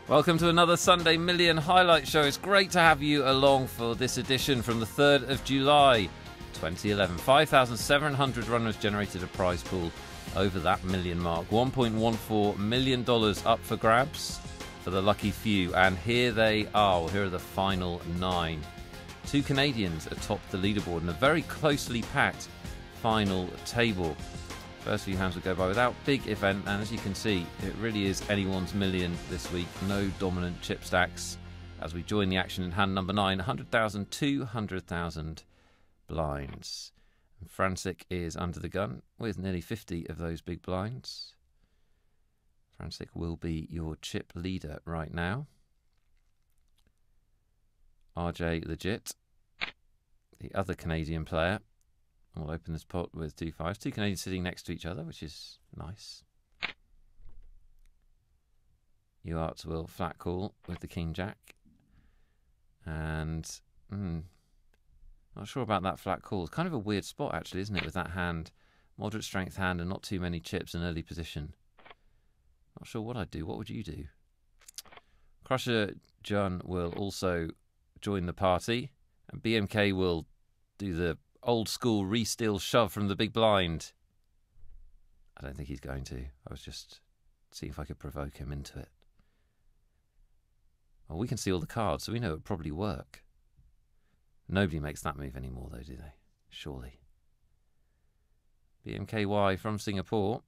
Welcome to another Sunday Million Highlight Show. It's great to have you along for this edition from the 3rd of July 2011. 5,700 runners generated a prize pool over that million mark. $1.14 million up for grabs for the lucky few. And here they are. Well, here are the final 9. 2 Canadians atop the leaderboard in a very closely packed final table. First few hands will go by without big event, and as you can see, it really is anyone's million this week. No dominant chip stacks as we join the action in hand number 9, 100,000, 200,000 blinds. And Francic is under the gun with nearly 50 of those big blinds. Francic will be your chip leader right now. RJ Legit, the other Canadian player, we'll open this pot with 2 5s. 2 Canadians sitting next to each other, which is nice. Uarts will flat call with the King Jack. And not sure about that flat call. It's kind of a weird spot, actually, isn't it, with that hand? Moderate strength hand and not too many chips in early position. Not sure what I'd do. What would you do? Crusher John will also join the party. And BMK will do the old school re-steal shove from the big blind. I don't think he's going to. I was just seeing if I could provoke him into it. Well, we can see all the cards, so we know it would probably work. Nobody makes that move anymore, though, do they? Surely. BMKY from Singapore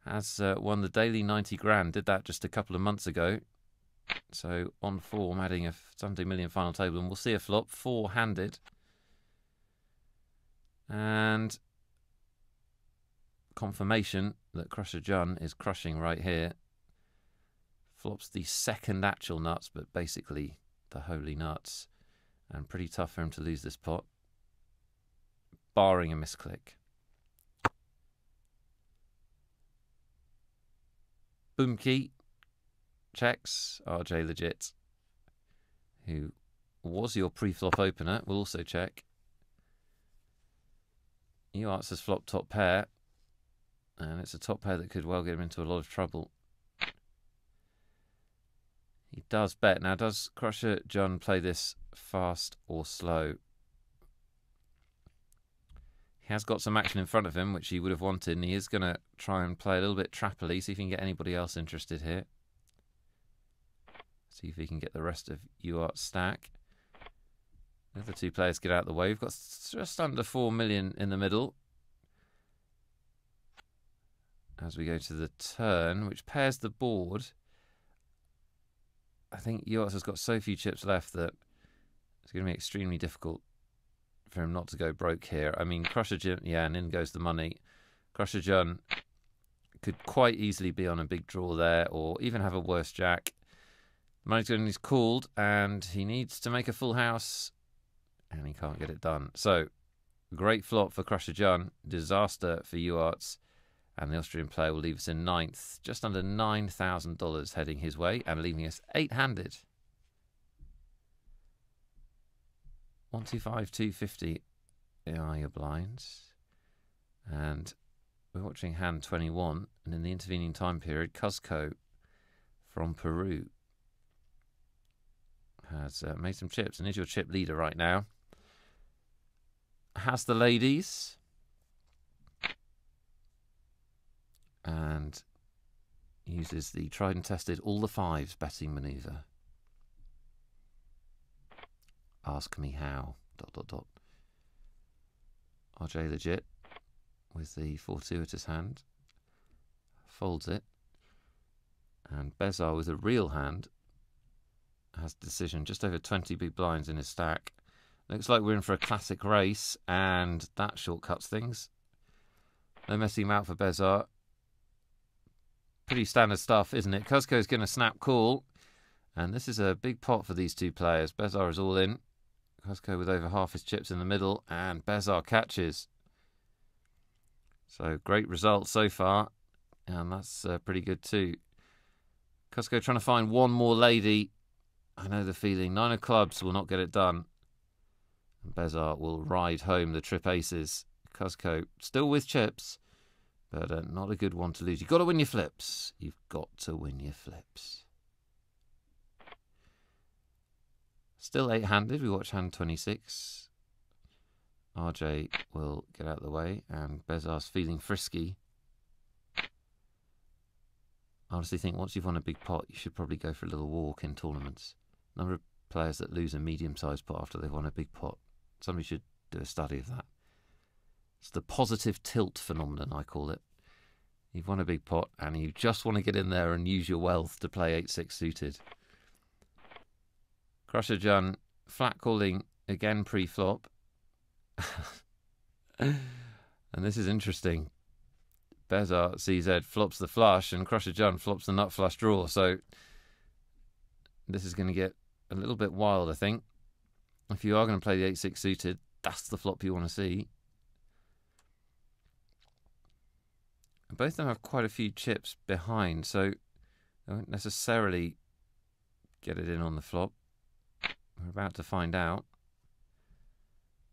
has won the daily 90 grand. Did that just a couple of months ago. So on form, adding a Sunday Million final table, and we'll see a flop, 4-handed. And confirmation that Crusher John is crushing right here. Flops the second actual nuts, but basically the holy nuts. And pretty tough for him to lose this pot, barring a misclick. Boomkey checks. RJ Legit, who was your pre-flop opener, will also check. Uarts has flopped top pair, and it's a top pair that could well get him into a lot of trouble. He does bet. Now, does Crusher John play this fast or slow? He has got some action in front of him, which he would have wanted, and he is going to try and play a little bit trappily, see if he can get anybody else interested here. See if he can get the rest of Uart's stack. The other 2 players get out of the way. We've got just under 4 million in the middle. As we go to the turn, which pairs the board. I think Uarts has got so few chips left that it's going to be extremely difficult for him not to go broke here. I mean, Crusher John, yeah, and in goes the money. Crusher John could quite easily be on a big draw there, or even have a worse jack. Money's going, he's called, and he needs to make a full house, and he can't get it done. So, great flop for Crusher John, disaster for Uarts, and the Austrian player will leave us in 9th, just under $9,000 heading his way, and leaving us 8-handed. 125, 250 are your blinds, and we're watching hand 21, and in the intervening time period, Cuzco from Peru has made some chips and is your chip leader right now. Has the ladies and uses the tried and tested all the 5s betting manoeuvre. Ask me how. ... RJ Legit with the fortuitous hand folds it, and Bezar with a real hand has decision, just over 20 big blinds in his stack. Looks like we're in for a classic race, and that shortcuts things. No messing him out for Bezar. Pretty standard stuff, isn't it? Cuzco's going to snap call, and this is a big pot for these 2 players. Bezar is all in. Cuzco with over half his chips in the middle, and Bezar catches. So great result so far, and that's pretty good too. Cuzco trying to find one more lady. I know the feeling. 9 of clubs will not get it done. And Bezar will ride home the trip aces. Cuzco still with chips, but not a good one to lose. You've got to win your flips. You've got to win your flips. Still 8-handed. We watch hand 26. RJ will get out of the way, and Bezar's feeling frisky. I honestly think once you've won a big pot, you should probably go for a little walk in tournaments. Number of players that lose a medium-sized pot after they've won a big pot. Somebody should do a study of that. It's the positive tilt phenomenon, I call it. You've won a big pot, and you just want to get in there and use your wealth to play 8-6 suited. Crusher Jun, flat calling again pre-flop. And this is interesting. Bezar CZ flops the flush and Crusher Jun flops the nut flush draw. So this is going to get a little bit wild, I think. If you are going to play the 8-6 suited, that's the flop you want to see. And both of them have quite a few chips behind, so they won't necessarily get it in on the flop. We're about to find out.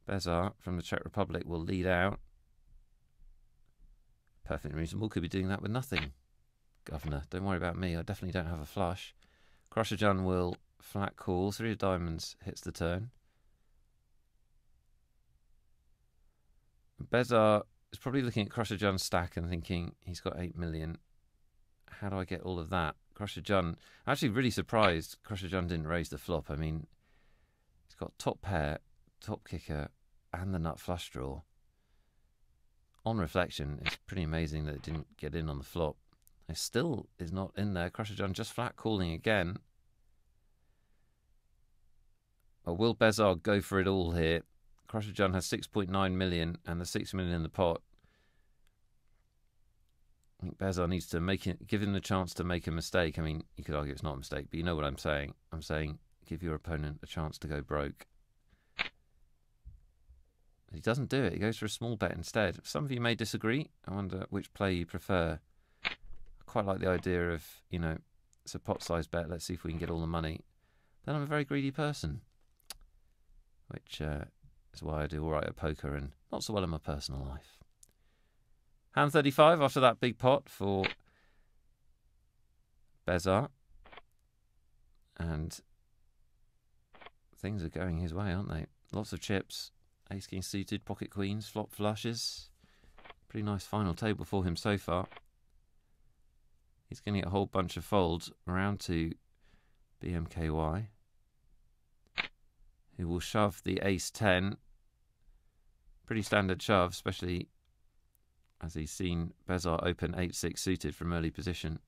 Bezar from the Czech Republic will lead out. Perfectly reasonable. Could be doing that with nothing. Governor, don't worry about me. I definitely don't have a flush. Crusher Jun will flat call. 3 of diamonds hits the turn. Bezar is probably looking at Crusher Jun's stack and thinking, he's got 8 million. How do I get all of that? Crusher Jun, actually really surprised Crusher Jun didn't raise the flop. I mean, he's got top pair, top kicker, and the nut flush draw. On reflection, it's pretty amazing that it didn't get in on the flop. It still is not in there. Crusher Jun just flat calling again. Or will Bezar go for it all here? Crusher Jun has 6.9 million and the 6 million in the pot. I think Bezar needs to give him the chance to make a mistake. I mean, you could argue it's not a mistake, but you know what I'm saying. I'm saying give your opponent a chance to go broke. He doesn't do it. He goes for a small bet instead. Some of you may disagree. I wonder which play you prefer. I quite like the idea of, you know, it's a pot-sized bet. Let's see if we can get all the money. Then I'm a very greedy person, which is why I do all right at poker and not so well in my personal life. Hand 35 after that big pot for Bezar. And things are going his way, aren't they? Lots of chips. Ace King suited, pocket queens, flop flushes. Pretty nice final table for him so far. He's going to get a whole bunch of folds around to BMKY, who will shove the ace 10. Pretty standard shove, especially as he's seen Bezar open 8-6 suited from early position.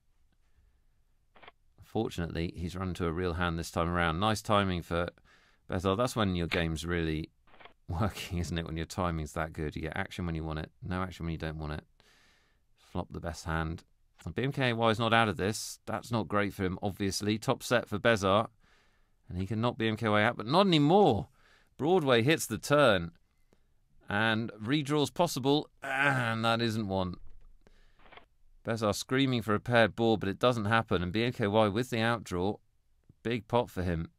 Fortunately, he's run to a real hand this time around. Nice timing for Bezar. That's when your game's really working, isn't it? When your timing's that good. You get action when you want it, no action when you don't want it. Flop the best hand. And BMKY is not out of this. That's not great for him, obviously. Top set for Bezar. And he can knock BMKY out, but not anymore. Broadway hits the turn. And redraw's possible. And that isn't one. Bezar screaming for a paired board, but it doesn't happen. And BMKY with the outdraw. Big pot for him.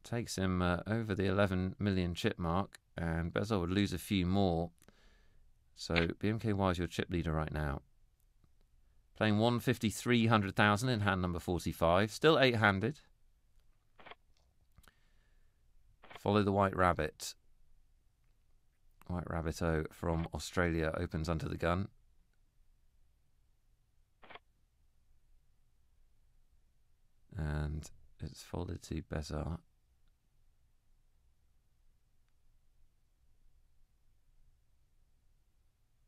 Takes him over the 11 million chip mark. And Bezar would lose a few more. So BMKY is your chip leader right now. Playing 153,000 in hand number 45. Still 8-handed. Follow the White Rabbit. White Rabbito from Australia opens under the gun. And it's folded to Bezar.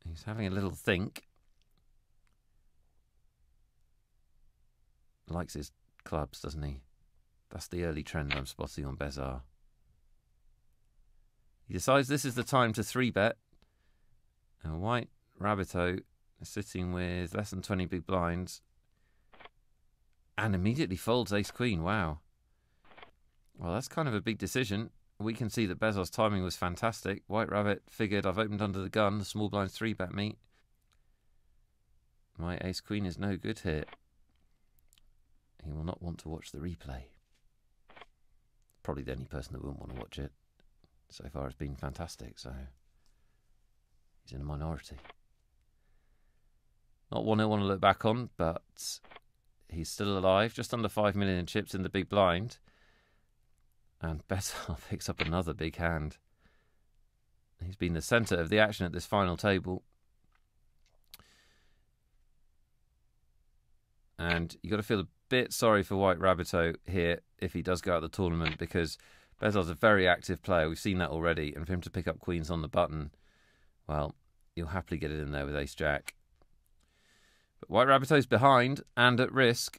He's having a little think. Likes his clubs, doesn't he? That's the early trend I'm spotting on Bezar. He decides this is the time to 3-bet. And White Rabbito is sitting with less than 20 big blinds. And immediately folds ace-queen. Wow. Well, that's kind of a big decision. We can see that Bezar's timing was fantastic. White Rabbit figured, I've opened under the gun. The small blinds 3-bet me. My ace-queen is no good here. He will not want to watch the replay. Probably the only person that wouldn't want to watch it. So far it's been fantastic, so He's in a minority. Not one I want to look back on, but he's still alive. Just under 5 million in chips in the big blind. And Betar picks up another big hand. He's been the centre of the action at this final table. And you've got to feel a bit sorry for White Rabbitoh here if he does go out of the tournament, because Bezar's a very active player. We've seen that already. And for him to pick up queens on the button, well, you'll happily get it in there with ace-jack. But White Rabbitoh's behind and at risk.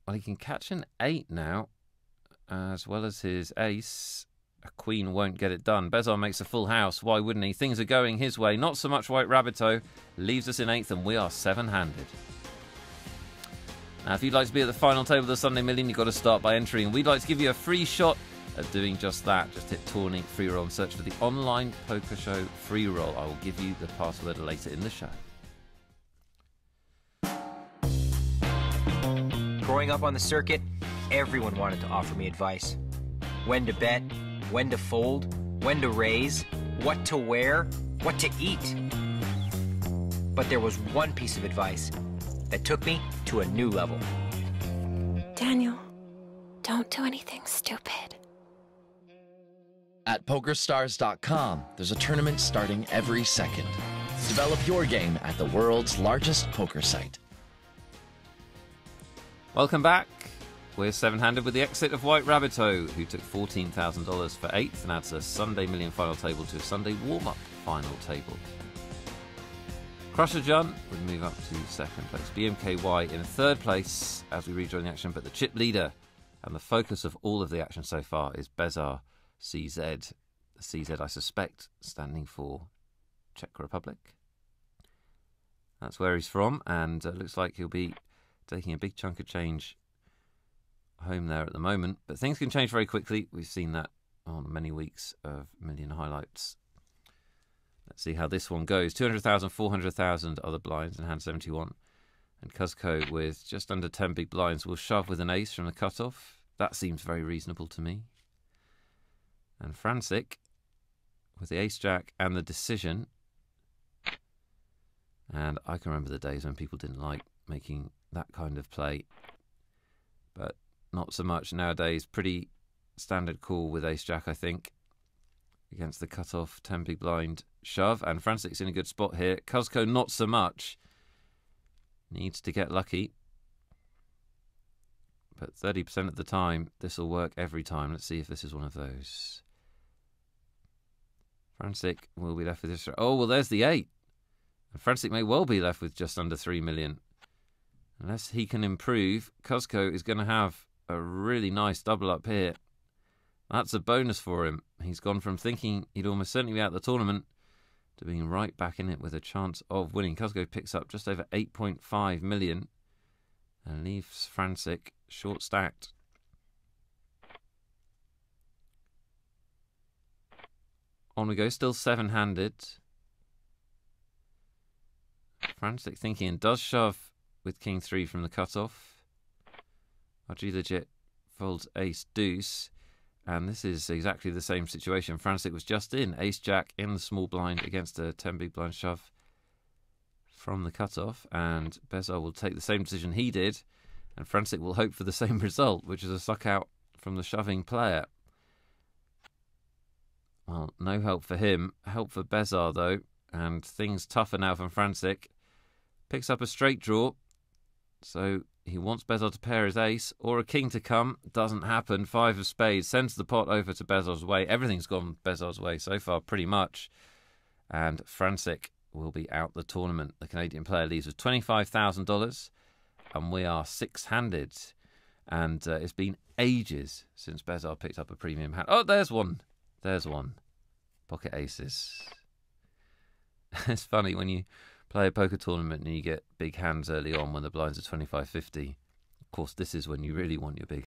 Well, he can catch an 8 now, as well as his ace. A queen won't get it done. Bezar makes a full house. Why wouldn't he? Things are going his way. Not so much White Rabbitoh. Leaves us in 8th, and we are 7-handed. Now, if you'd like to be at the final table of the Sunday Million, you've got to start by entering. We'd like to give you a free shot at doing just that. Just hit Tourney Free Roll and search for the Online Poker Show Free Roll. I will give you the password later in the show. Growing up on the circuit, everyone wanted to offer me advice. When to bet, when to fold, when to raise, what to wear, what to eat. But there was one piece of advice that took me to a new level. Daniel, don't do anything stupid. At PokerStars.com, there's a tournament starting every second. Develop your game at the world's largest poker site. Welcome back. We're 7-handed with the exit of White Rabbitoh, who took $14,000 for 8th and adds a Sunday Million final table to a Sunday warm-up final table. Crusher John would move up to 2nd place. BMKY in 3rd place as we rejoin the action, but the chip leader and the focus of all of the action so far is Bezar CZ. The CZ, I suspect, standing for Czech Republic. That's where he's from, and looks like he'll be taking a big chunk of change home there at the moment. But things can change very quickly. We've seen that on many weeks of Million highlights. Let's see how this one goes. 200,000, 400,000 other blinds in hand 71. And Cuzco with just under 10 big blinds will shove with an ace from the cutoff. That seems very reasonable to me. And Frantic with the ace-jack and the decision. And I can remember the days when people didn't like making that kind of play. But not so much nowadays. Pretty standard call with ace-jack, I think, against the cutoff 10 big blind shove. And Frantic's in a good spot here. Cuzco not so much. Needs to get lucky. But 30% of the time, this will work every time. Let's see if this is one of those. Frantic will be left with this. Oh, well, there's the 8. And Frantic may well be left with just under 3 million. Unless he can improve, Cuzco is going to have a really nice double up here. That's a bonus for him. He's gone from thinking he'd almost certainly be out of the tournament to being right back in it with a chance of winning. Cuzco picks up just over 8.5 million and leaves Frantic short stacked. On we go, still 7-handed. Frantic thinking and does shove with King 3 from the cutoff. RG Legit folds Ace Deuce. And this is exactly the same situation. Frantic was just in ace-jack in the small blind against a 10 big blind shove from the cutoff. And Bezar will take the same decision he did. And Frantic will hope for the same result, which is a suck out from the shoving player. Well, no help for him. Help for Bezar, though. And things tougher now from Frantic. Picks up a straight draw. So he wants Bezar to pair his ace or a king to come. Doesn't happen. 5 of spades. Sends the pot over to Bezar's way. Everything's gone Bezar's way so far, pretty much. And Frantic will be out the tournament. The Canadian player leaves with $25,000. And we are 6-handed. And it's been ages since Bezar picked up a premium hand. Oh, there's one. There's one. Pocket aces. It's funny when you play a poker tournament and you get big hands early on when the blinds are 25-50. Of course, this is when you really want your big